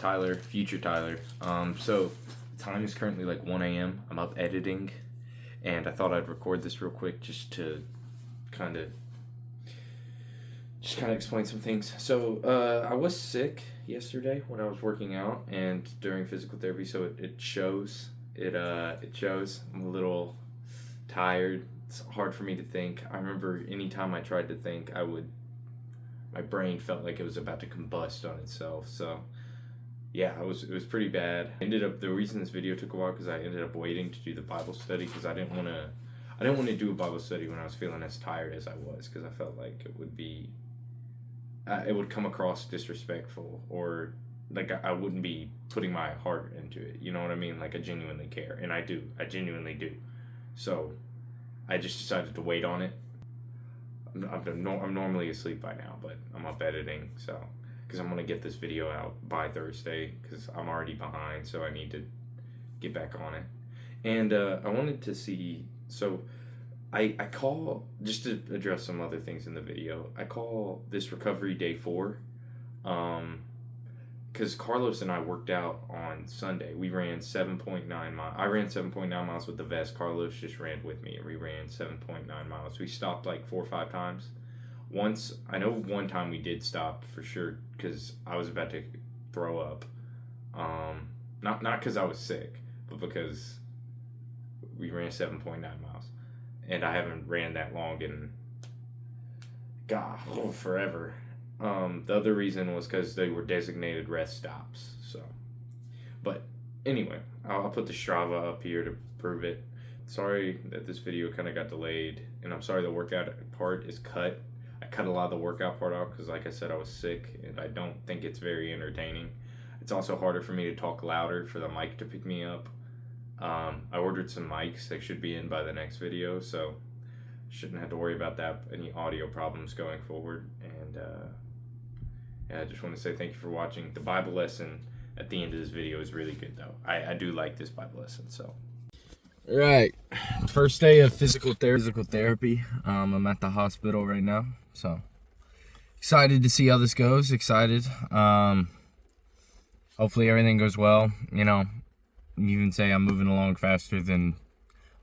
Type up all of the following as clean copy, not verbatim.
Tyler, future Tyler. So time is currently like 1 a.m. I'm up editing, and I thought I'd record this real quick just to kind of explain some things. So I was sick yesterday when I was working out and during physical therapy, so it shows. It shows. I'm a little tired. It's hard for me to think. I remember anytime I tried to think, my brain felt like it was about to combust on itself. So yeah, it was pretty bad. The reason this video took a while because I ended up waiting to do the Bible study because I didn't want to do a Bible study when I was feeling as tired as I was, because I felt like it would come across disrespectful, or like I wouldn't be putting my heart into it. You know what I mean? Like I genuinely care, and I do. I genuinely do. So I just decided to wait on it. I'm normally asleep by now, but I'm up editing, so because I'm gonna get this video out by Thursday because I'm already behind, so I need to get back on it. And I wanted to see. So I call, just to address some other things in the video, I call this recovery day 4, because Carlos and I worked out on Sunday. We ran 7.9 miles. I ran 7.9 miles with the vest. Carlos just ran with me, and we ran 7.9 miles. We stopped like 4 or 5 times. I know one time we did stop for sure because I was about to throw up. Not because I was sick, but because we ran 7.9 miles. And I haven't ran that long in, forever. The other reason was because they were designated rest stops. So, but anyway, I'll put the Strava up here to prove it. Sorry that this video kind of got delayed, and I'm sorry the workout part is cut. I cut a lot of the workout part out because, like I said, I was sick, and I don't think it's very entertaining. It's also harder for me to talk louder for the mic to pick me up. I ordered some mics. They should be in by the next video, so shouldn't have to worry about that, any audio problems going forward. And yeah, I just want to say thank you for watching. The Bible lesson at the end of this video is really good, though. I do like this Bible lesson. So, all right, first day of physical therapy. I'm at the hospital right now, so excited to see how this goes. Excited. Hopefully everything goes well. You know, you even say I'm moving along faster than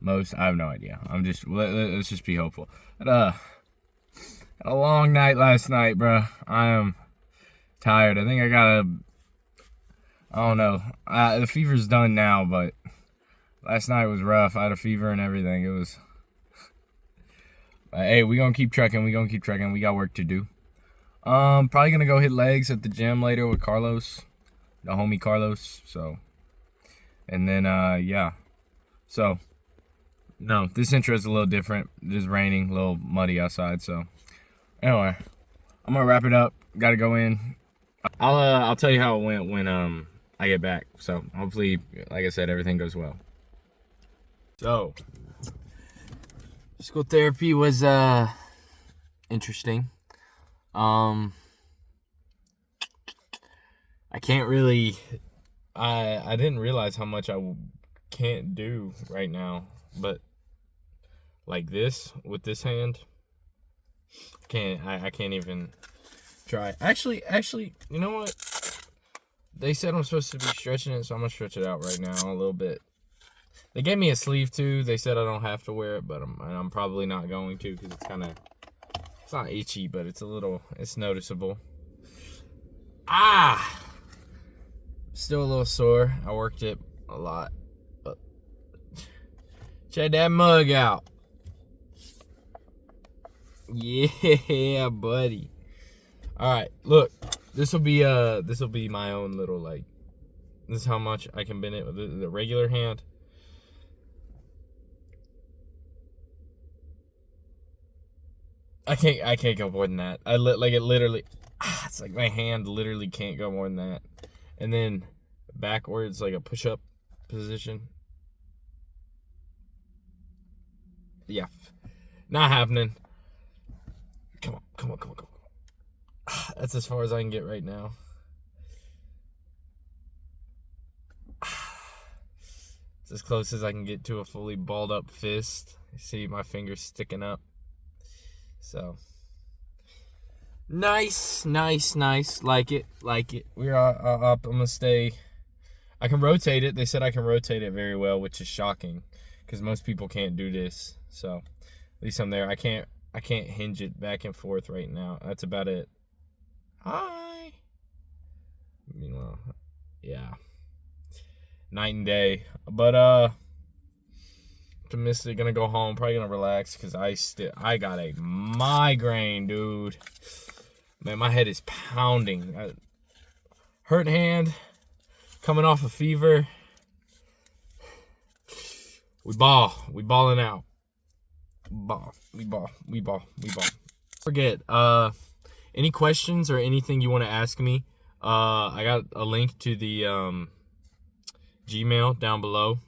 most. I have no idea. Let's just be hopeful. Had a long night last night, bro. I am tired. I think I don't know. The fever's done now, but last night was rough. I had a fever and everything. It was. Hey, we gonna keep trekking. We got work to do. Probably gonna go hit legs at the gym later with Carlos, the homie Carlos. So. And then, yeah. So, no, this intro is a little different. It is raining, a little muddy outside. So, anyway, I'm gonna wrap it up. Gotta go in. I'll tell you how it went when I get back. So, hopefully, like I said, everything goes well. So, physical therapy was interesting. I can't really. I didn't realize how much I can't do right now, but like this with this hand, I can't even try. Actually, you know what? They said I'm supposed to be stretching it, so I'm gonna stretch it out right now a little bit. They gave me a sleeve too. They said I don't have to wear it, but I'm probably not going to because it's not itchy, but it's noticeable. Still a little sore. I worked it a lot. But check that mug out. Yeah, buddy. All right, look. This will be my own little, like, this is how much I can bend it with the regular hand. I can't go more than that. It's like my hand literally can't go more than that. And then backwards, like a push-up position. Yeah. Not happening. Come on. That's as far as I can get right now. It's as close as I can get to a fully balled up fist. You see my fingers sticking up. So, Nice. Like it. We're up. I'm gonna stay. I can rotate it. They said I can rotate it very well, which is shocking, because most people can't do this. So at least I'm there. I can't hinge it back and forth right now. That's about it. Hi. Meanwhile, yeah. Night and day. But optimistic, gonna go home, probably gonna relax, because I got a migraine, dude. Man, my head is pounding. Hurt hand, coming off a fever. We balling out. We ball. Forget, any questions or anything you want to ask me, I got a link to the Gmail down below.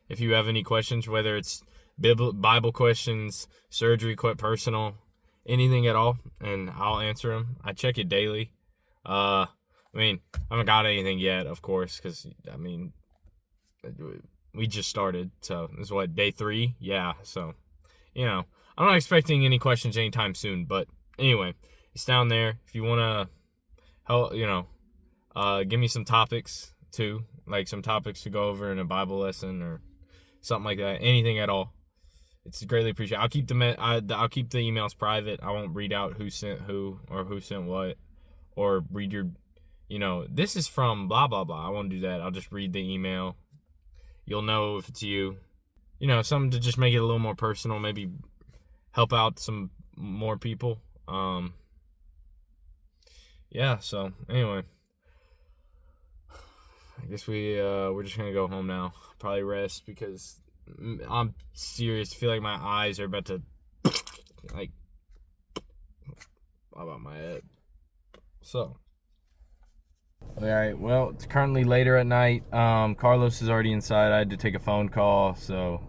If you have any questions, whether it's Bible questions, surgery, personal, anything at all, and I'll answer them. I check it daily. I haven't got anything yet, of course, because, we just started. So, this is what, day 3? Yeah, so, I'm not expecting any questions anytime soon, but anyway, it's down there. If you want to help, give me some topics, too, like some topics to go over in a Bible lesson or something like that, anything at all, it's greatly appreciated. I'll keep I'll keep the emails private. I won't read out who sent who or who sent what, or read your, this is from blah blah blah. I won't do that. I'll just read the email. You'll know if it's you. Something to just make it a little more personal. Maybe help out some more people. Yeah. So anyway, I guess we're just gonna go home now. Probably rest, because I'm serious. I feel like my eyes are about to like pop out my head. So, alright, well, it's currently later at night. Carlos is already inside. I had to take a phone call, so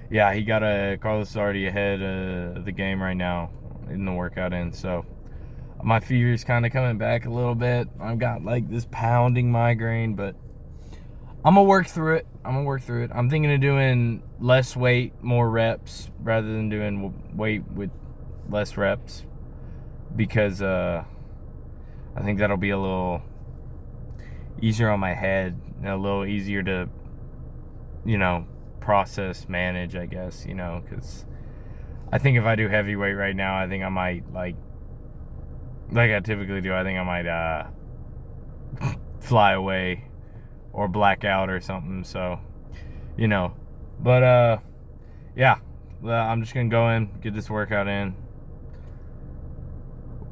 yeah, Carlos is already ahead of the game right now in the workout end. So my fever is kind of coming back a little bit. I've got like this pounding migraine, but I'm gonna work through it. I'm thinking of doing less weight, more reps, rather than doing weight with less reps, because I think that'll be a little easier on my head and a little easier to, process, manage, I guess, because I think if I do heavyweight right now, I think I might, like I typically do, I think I might fly away or black out or something. So, but yeah, I'm just gonna go in, get this workout in.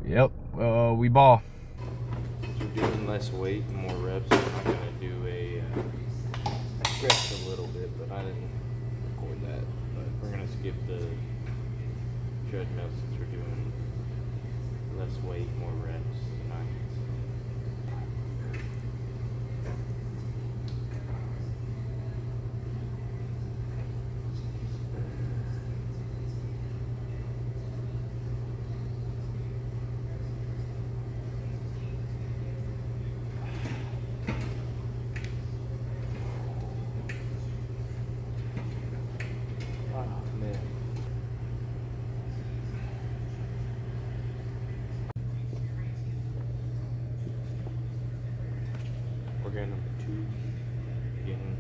Yep, we ball. Since we're doing less weight and more reps, I'm not gonna do I stretched a little bit, but I didn't record that. But we're gonna skip the treadmill since we're doing less weight, more reps tonight. Workout number 2. Getting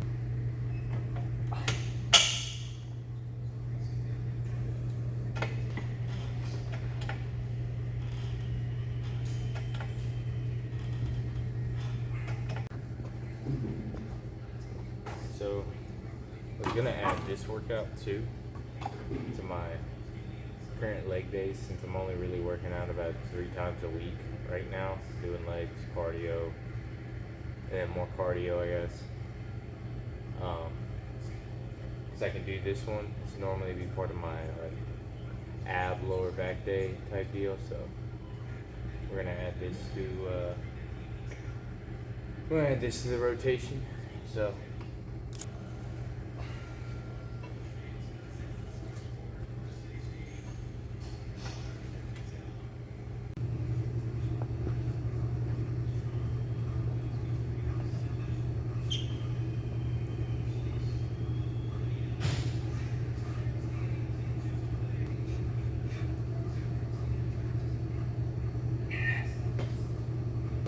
so I was gonna add this workout too to my current leg days, since I'm only really working out about 3 times a week right now, doing legs, cardio, and more cardio, I guess. Because I can do this one. It's normally be part of my ab lower back day type deal. So we're gonna add this to the rotation. So.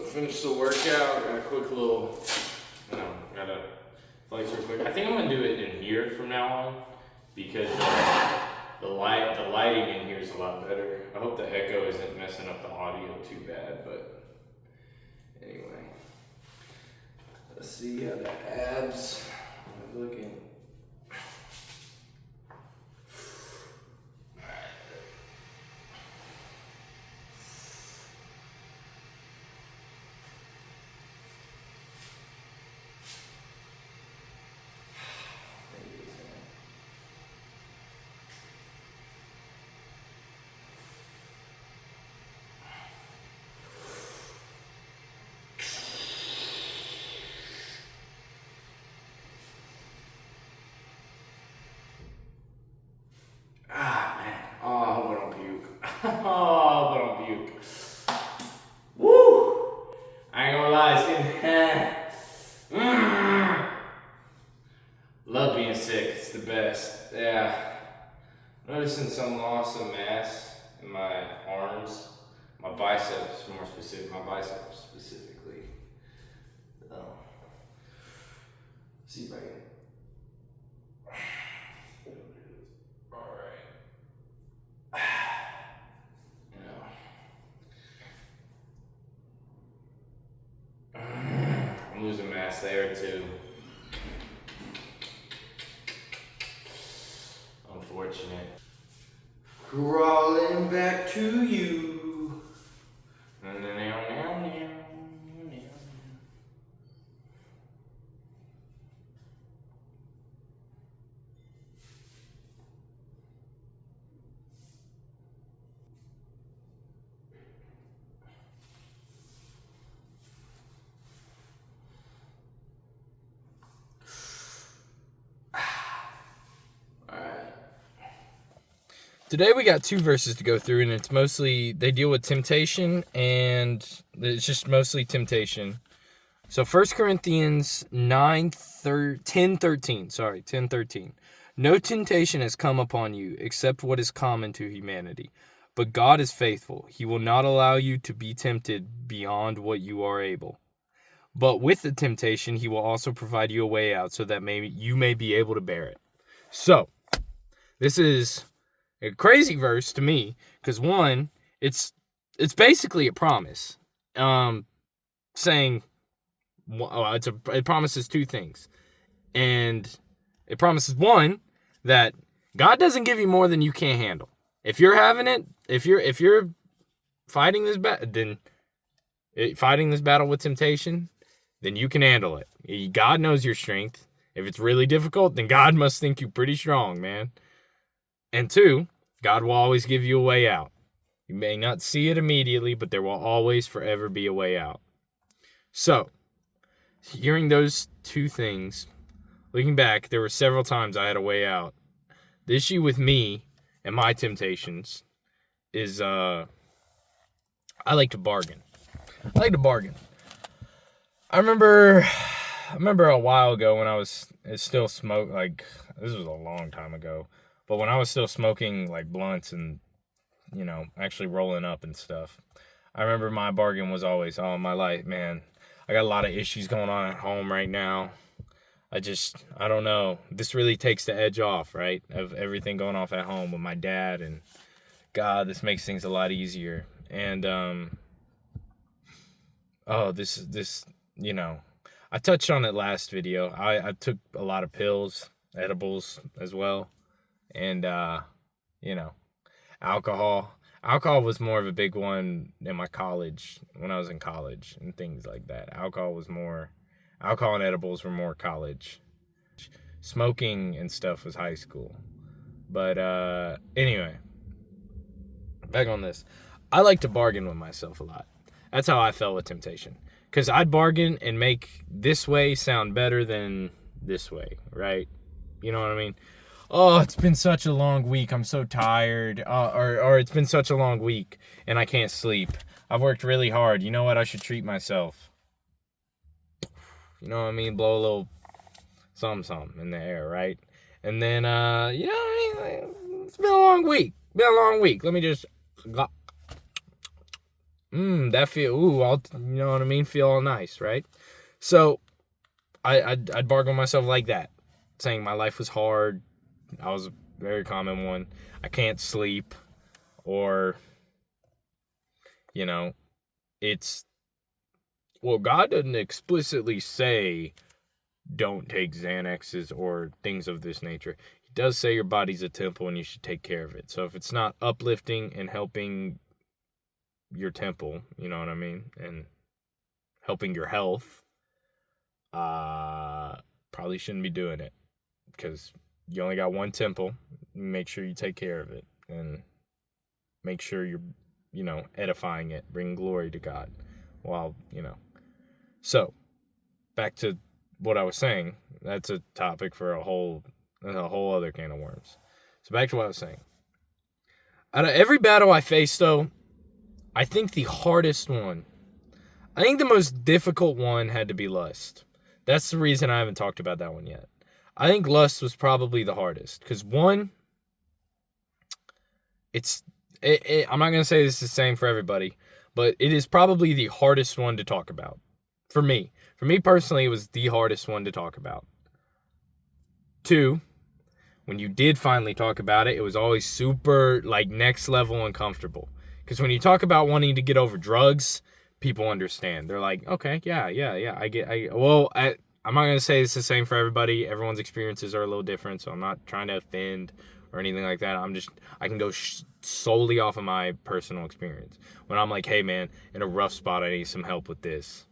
finish the workout. Got a quick little, gotta flex real quick. I think I'm gonna do it in here from now on because the lighting in here is a lot better. I hope the echo isn't messing up the audio too bad, but anyway. Let's see how the abs are looking. Ah, man. Oh, I hope I don't puke. Oh, I hope I don't puke. Woo! I ain't gonna lie, it's getting... Love being sick, it's the best. Yeah. Noticing some loss of mass in my arms. My biceps, more specific. My biceps specifically. See if I can... I'm losing mass there too. Unfortunate. Crawling back to you. Today we got two verses to go through, and it's mostly, they deal with temptation, and it's just mostly temptation. So 1 Corinthians 10:13. No temptation has come upon you, except what is common to humanity. But God is faithful. He will not allow you to be tempted beyond what you are able. But with the temptation, he will also provide you a way out, so that you may be able to bear it. So, this is a crazy verse to me, because one, it's basically a promise, saying, it promises two things, and it promises one, that God doesn't give you more than you can't handle. If you're having it, if you're fighting this battle with temptation, then you can handle it. God knows your strength. If it's really difficult, then God must think you pretty strong, man. And two, God will always give you a way out. You may not see it immediately, but there will always forever be a way out. So, hearing those two things, looking back, there were several times I had a way out. The issue with me and my temptations is I like to bargain. I remember a while ago when I was still smoking, like, this was a long time ago, but when I was still smoking, like, blunts and, actually rolling up and stuff, I remember my bargain was always, oh, my life, man, I got a lot of issues going on at home right now. I don't know. This really takes the edge off, right, of everything going off at home with my dad, and God, this makes things a lot easier. And, I touched on it last video. I took a lot of pills, edibles as well, and, alcohol. Alcohol was more of a big one in my college, when I was in college and things like that. Alcohol and edibles were more college. Smoking and stuff was high school. But, anyway, back on this. I like to bargain with myself a lot. That's how I felt with temptation. Because I'd bargain and make this way sound better than this way, right? You know what I mean? Oh, it's been such a long week. I'm so tired. Or it's been such a long week and I can't sleep. I've worked really hard. You know what? I should treat myself. You know what I mean? Blow a little something in the air, right? And then, you know what I mean? It's been a long week. Let me just... That feel, you know what I mean? Feel all nice, right? So I'd bargain with myself like that, saying my life was hard. I was a very common one. I can't sleep, or, you know, it's, well, God doesn't explicitly say don't take Xanaxes or things of this nature. He does say your body's a temple and you should take care of it. So if it's not uplifting and helping your temple, you know what I mean, and helping your health, probably shouldn't be doing it, because you only got one temple. Make sure you take care of it and make sure you're, edifying it, bring glory to God. While, So, back to what I was saying. That's a topic for a whole other can of worms. So back to what I was saying. Out of every battle I faced, though, I think the hardest one, I think the most difficult one had to be lust. That's the reason I haven't talked about that one yet. I think lust was probably the hardest. Because one, I'm not going to say this is the same for everybody, but it is probably the hardest one to talk about. For me. For me personally, it was the hardest one to talk about. Two, when you did finally talk about it, it was always super, next level uncomfortable. Because when you talk about wanting to get over drugs, people understand. They're like, okay, yeah, I'm not going to say it's the same for everybody. Everyone's experiences are a little different, so I'm not trying to offend or anything like that. I can go solely off of my personal experience. When I'm like, hey, man, in a rough spot, I need some help with this.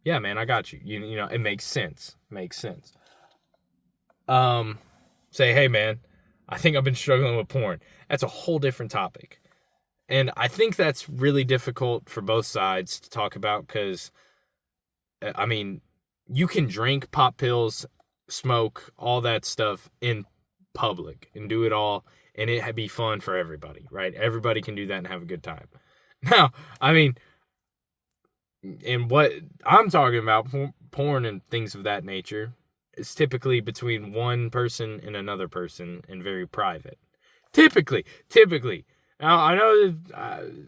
Yeah, man, I got you. You know, it makes sense. Say, hey, man, I think I've been struggling with porn. That's a whole different topic. And I think that's really difficult for both sides to talk about because, I mean, you can drink, pop pills, smoke, all that stuff in public and do it all, and it'd be fun for everybody, right? Everybody can do that and have a good time. Now, I mean, and what I'm talking about, porn and things of that nature, is typically between one person and another person and very private. Typically. Now, I know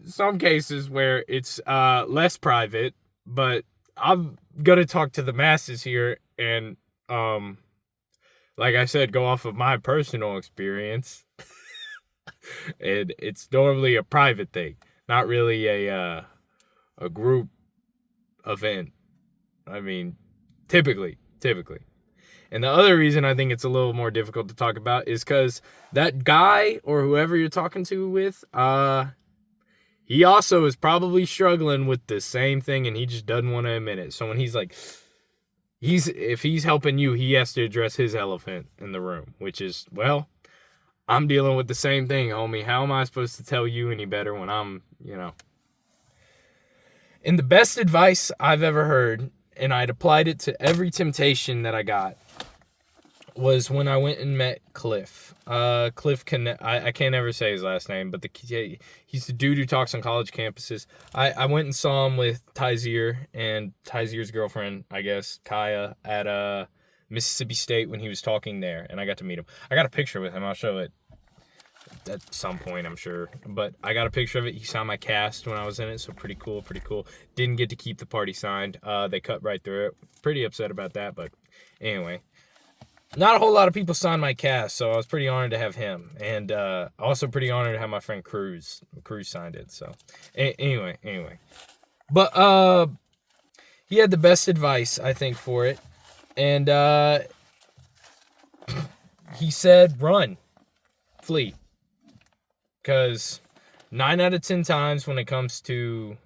some cases where it's less private, but I'm going to talk to the masses here and, like I said, go off of my personal experience. And it's normally a private thing, not really a group event. I mean, typically. And the other reason I think it's a little more difficult to talk about is because that guy or whoever you're talking to with, he also is probably struggling with the same thing and he just doesn't want to admit it. So when he's like, if he's helping you, he has to address his elephant in the room, which is, well, I'm dealing with the same thing, homie. How am I supposed to tell you any better when I'm, And the best advice I've ever heard, and I'd applied it to every temptation that I got, was when I went and met Cliff. Cliff I can't ever say his last name, but he's the dude who talks on college campuses. I went and saw him with Tyzier and Tyzier's girlfriend, I guess, Kaya, at Mississippi State when he was talking there, and I got to meet him. I got a picture with him. I'll show it at some point, I'm sure. But I got a picture of it. He signed my cast when I was in it, so pretty cool. Didn't get to keep the party signed. They cut right through it. Pretty upset about that, but anyway. Not a whole lot of people signed my cast, so I was pretty honored to have him. And also pretty honored to have my friend Cruz. Cruz signed it, so. Anyway. But he had the best advice, I think, for it. And he said, run. Flee. Because 9 out of 10 times when it comes to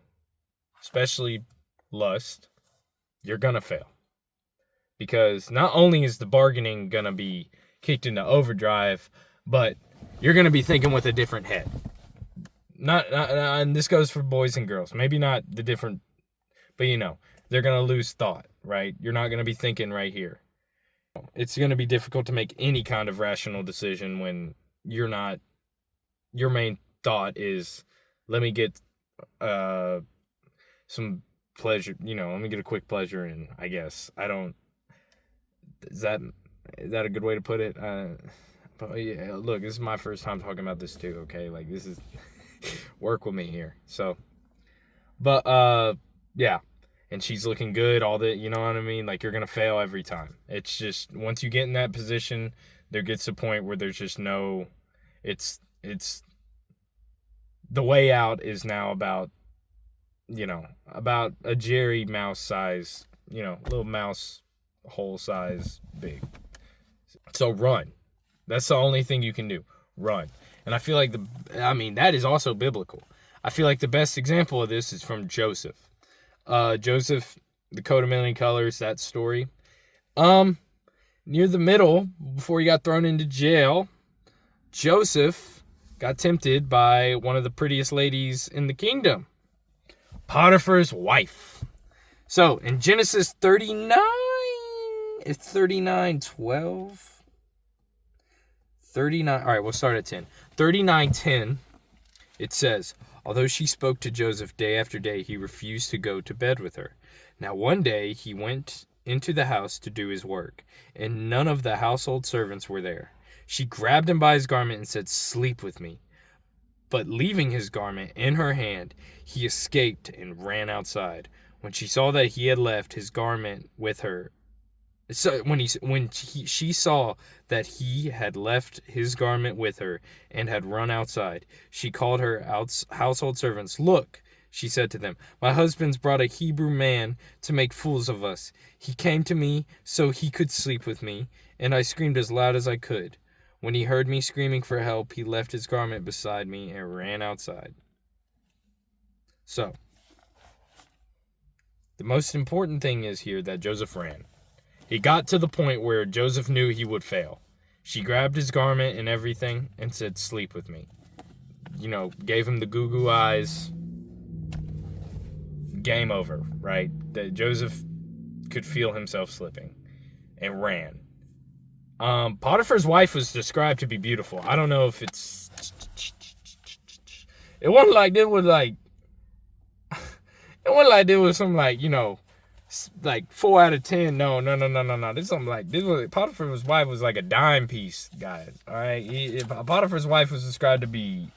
especially lust, you're going to fail. Because not only is the bargaining going to be kicked into overdrive, but you're going to be thinking with a different head. And this goes for boys and girls. Maybe not the different, but they're going to lose thought, right? You're not going to be thinking right here. It's going to be difficult to make any kind of rational decision when you're not, your main thought is, let me get some pleasure, let me get a quick pleasure in, I guess. Is that a good way to put it? But yeah, look, this is my first time talking about this too, okay? Like, this is, work with me here. So, But yeah. And she's looking good, all the, you know what I mean? Like, you're going to fail every time. It's just, once you get in that position, there gets a point where there's just no, it's, the way out is now about, about a Jerry mouse size, little mouse hole size big. So run. That's the only thing you can do. Run. And I feel like that is also biblical. I feel like the best example of this is from Joseph. Joseph, the coat of many colors, that story. Near the middle, before he got thrown into jail, Joseph got tempted by one of the prettiest ladies in the kingdom, Potiphar's wife. So, in Genesis 39, it's 39:12. 39, all right, we'll start at 10. 39:10, it says, although she spoke to Joseph day after day, he refused to go to bed with her. Now one day he went into the house to do his work, and none of the household servants were there. She grabbed him by his garment and said, sleep with me. But leaving his garment in her hand, he escaped and ran outside. When she saw that he had left his garment with her, she saw that he had left his garment with her and had run outside, she called her household servants. Look, she said to them, my husband's brought a Hebrew man to make fools of us. He came to me so he could sleep with me, and I screamed as loud as I could. When he heard me screaming for help, he left his garment beside me and ran outside. So, the most important thing is here that Joseph ran. He got to the point where Joseph knew he would fail. She grabbed his garment and everything and said, sleep with me. Gave him the goo-goo eyes. Game over, right? That Joseph could feel himself slipping and ran. Potiphar's wife was described to be beautiful. I don't know if it wasn't like there was some like 4 out of 10. No. This is something Potiphar's wife was like a dime piece, guys. All right, Potiphar's wife was described to be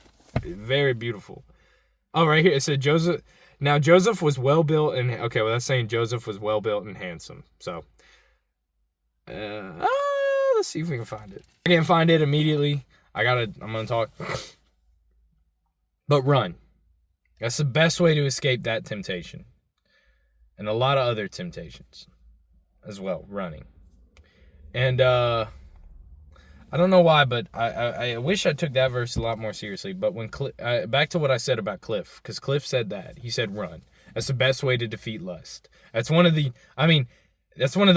very beautiful. Oh, right here it said Joseph. Now Joseph was well built and that's saying Joseph was well built and handsome. So, let's see if we can find it. I can't find it immediately. I'm gonna talk. But run. That's the best way to escape that temptation. And a lot of other temptations as well, running. And I don't know why, but I wish I took that verse a lot more seriously. But when back to what I said about Cliff, because Cliff said that. He said run. That's the best way to defeat lust. That's one of the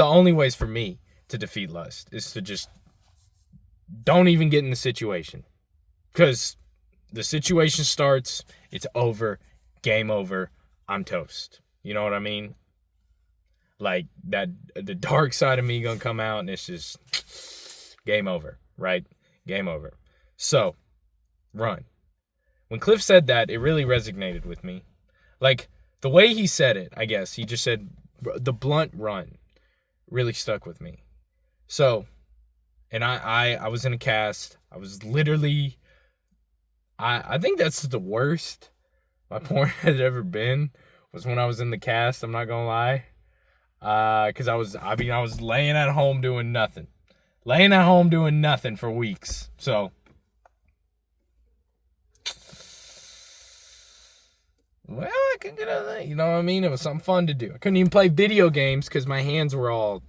only ways for me to defeat lust, is to just don't even get in the situation. Because the situation starts, it's over, game over, I'm toast. You know what I mean? Like, that, the dark side of me gonna come out, and it's just game over, right? Game over. So, run. When Cliff said that, it really resonated with me. Like, the way he said it, I guess, he just said, the blunt run really stuck with me. So, and I was in a cast. I was literally, I think that's the worst my porn had ever been, was when I was in the cast, I'm not gonna lie. Because I was laying at home doing nothing. Laying at home doing nothing for weeks. So, well, I could get out of that. You know what I mean? It was something fun to do. I couldn't even play video games because my hands were all...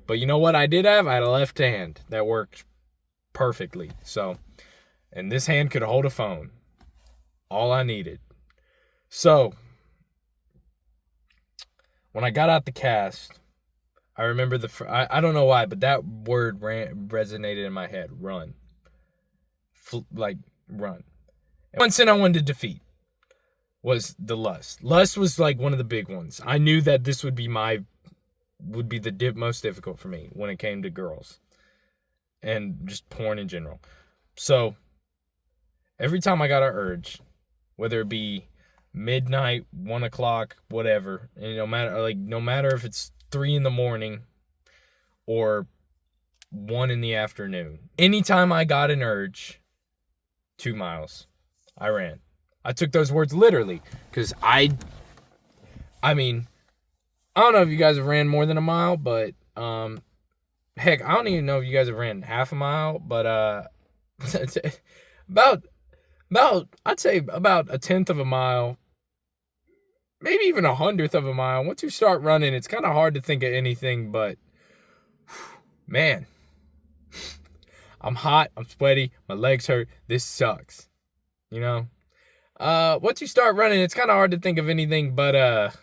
But you know what I did have? I had a left hand that worked perfectly. So, and this hand could hold a phone. All I needed. So, when I got out the cast, I remember I don't know why, but that word resonated in my head. Run. Run. And one sin I wanted to defeat was the lust. Lust was like one of the big ones. I knew that this would be the most difficult for me when it came to girls. And just porn in general. So, every time I got an urge, whether it be midnight, 1 o'clock, whatever, and no matter if it's 3 a.m. or 1 p.m, anytime I got an urge, 2 miles, I ran. I took those words literally, because I I mean, I don't know if you guys have ran more than a mile, but heck, I don't even know if you guys have ran half a mile, but about I'd say about a tenth of a mile, maybe even a hundredth of a mile. Once you start running, it's kind of hard to think of anything but, man, I'm hot, I'm sweaty, my legs hurt, this sucks, you know? Once you start running, it's kind of hard to think of anything but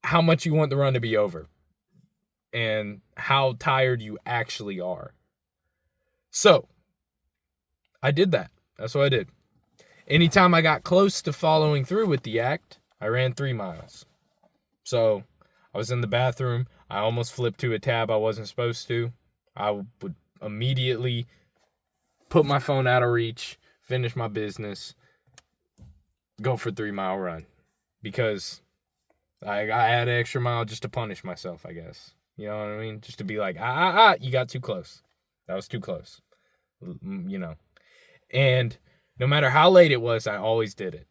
how much you want the run to be over and how tired you actually are. So, I did that. That's what I did. Anytime I got close to following through with the act, I ran 3 miles. So, I was in the bathroom. I almost flipped to a tab I wasn't supposed to. I would immediately put my phone out of reach, finish my business, go for a 3-mile run. Because I had an extra mile just to punish myself, I guess. You know what I mean? Just to be like, you got too close. That was too close. You know. And no matter how late it was, I always did it.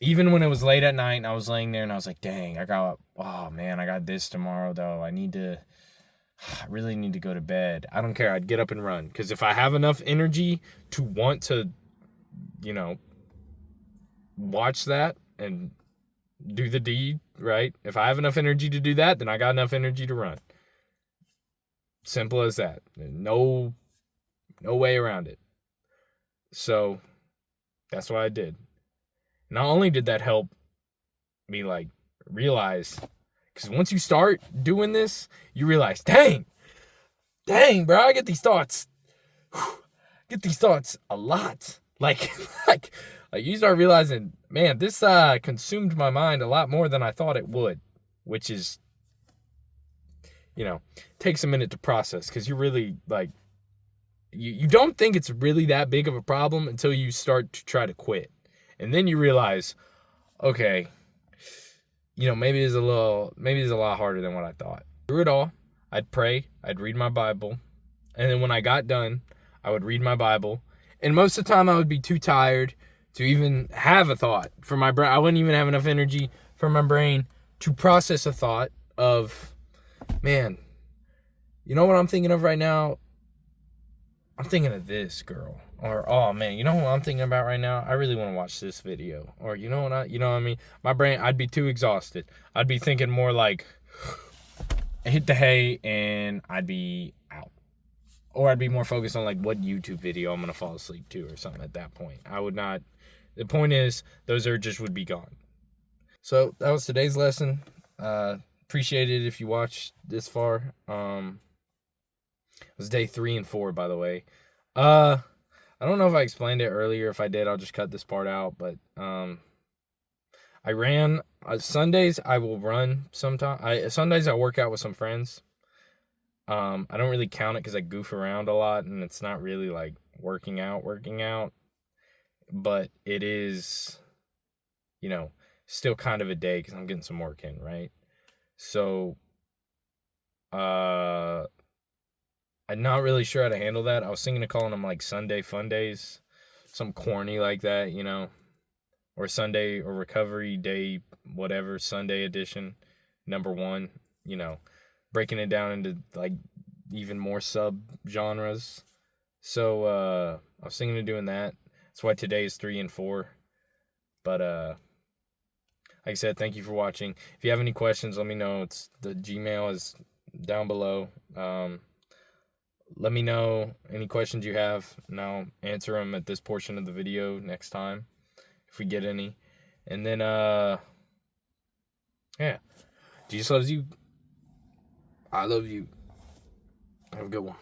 Even when it was late at night and I was laying there and I was like, dang, I got this tomorrow though. I really need to go to bed. I don't care. I'd get up and run. Because if I have enough energy to want to, you know, watch that and do the deed, right? If I have enough energy to do that, then I got enough energy to run. Simple as that. No way around it. So that's what I did. Not only did that help me like realize, because once you start doing this, you realize, dang, bro, I get these thoughts a lot. Like you start realizing, man, this consumed my mind a lot more than I thought it would, which is, you know, takes a minute to process because you really like, you don't think it's really that big of a problem until you start to try to quit. And then you realize, okay, you know, maybe it's a lot harder than what I thought. Through it all, I'd pray, I'd read my Bible, and then when I got done, I would read my Bible. And most of the time I would be too tired to even have a thought for my brain. I wouldn't even have enough energy for my brain to process a thought of, man, you know what I'm thinking of right now? I'm thinking of this girl. Or, oh man, you know what I'm thinking about right now? I really want to watch this video. Or, you know what I mean? My brain, I'd be too exhausted. I'd be thinking more like, hit the hay and I'd be out. Or I'd be more focused on like what YouTube video I'm going to fall asleep to or something at that point. I would not, the point is, those urges would be gone. So, that was today's lesson. Appreciate it if you watched this far. It was day 3 and 4, by the way. I don't know if I explained it earlier. If I did, I'll just cut this part out. But I ran Sundays. I will run sometime. Sundays I work out with some friends. I don't really count it because I goof around a lot, and it's not really like working out. But it is, you know, still kind of a day because I'm getting some work in, right? So, I'm not really sure how to handle that. I was thinking of calling them like Sunday Fun Days, some corny like that, you know, or Sunday or Recovery Day, whatever, Sunday edition, number 1, you know, breaking it down into like even more sub genres. So I was thinking of doing that. That's why today is 3 and 4. But like I said, thank you for watching. If you have any questions, let me know. The Gmail is down below. Let me know any questions you have, and I'll answer them at this portion of the video next time, if we get any. And then, yeah. Jesus loves you. I love you. Have a good one.